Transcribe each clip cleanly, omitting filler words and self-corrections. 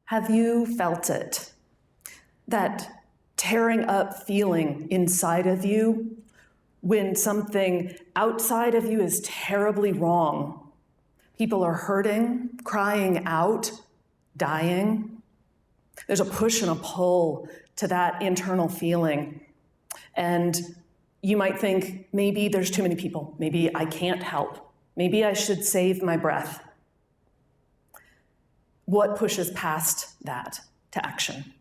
Have you felt it? That tearing up feeling inside of you when something outside of you is terribly wrong. People are hurting, crying out, dying. There's a push and a pull to that internal feeling. And you might think, maybe there's too many people. Maybe I can't help. Maybe I should save my breath. What pushes past that to action?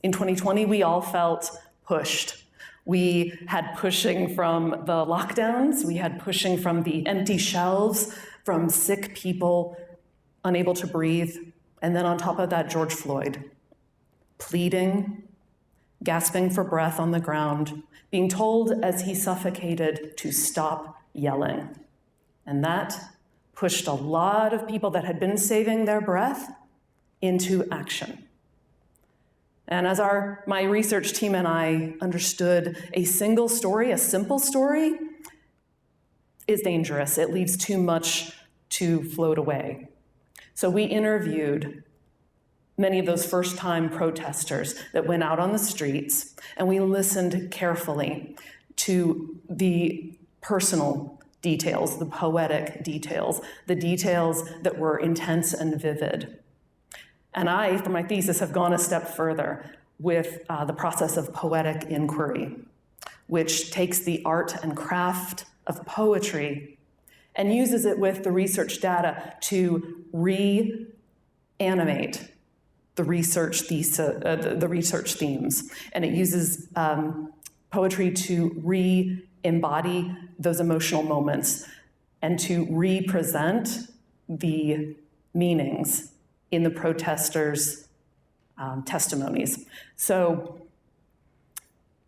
In 2020, we all felt pushed. We had pushing from the lockdowns. We had pushing from the empty shelves, from sick people unable to breathe. And then on top of that, George Floyd, pleading, gasping for breath on the ground, being told as he suffocated to stop yelling. And that pushed a lot of people that had been saving their breath into action. And as my research team and I understood, a single story, a simple story, is dangerous. It leaves too much to float away. So we interviewed many of those first-time protesters that went out on the streets, and we listened carefully to the personal details, the poetic details, the details that were intense and vivid. And I, for my thesis, have gone a step further with the process of poetic inquiry, which takes the art and craft of poetry and uses it with the research data to reanimate the research themes. And it uses poetry to re-embody those emotional moments and to represent the meanings in the protesters' testimonies. So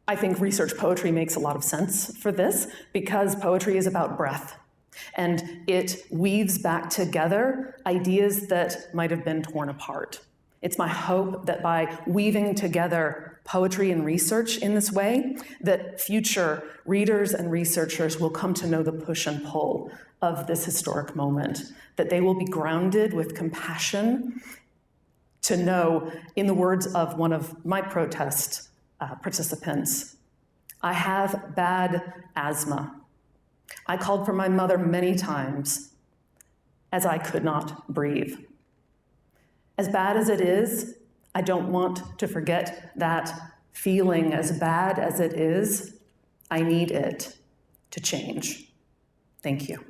I think research poetry makes a lot of sense for this because poetry is about breath, and it weaves back together ideas that might have been torn apart. It's my hope that by weaving together poetry and research in this way, that future readers and researchers will come to know the push and pull of this historic moment, that they will be grounded with compassion to know, in the words of one of my protest participants, I have bad asthma. I called for my mother many times as I could not breathe. As bad as it is, I don't want to forget that feeling. As bad as it is, I need it to change. Thank you.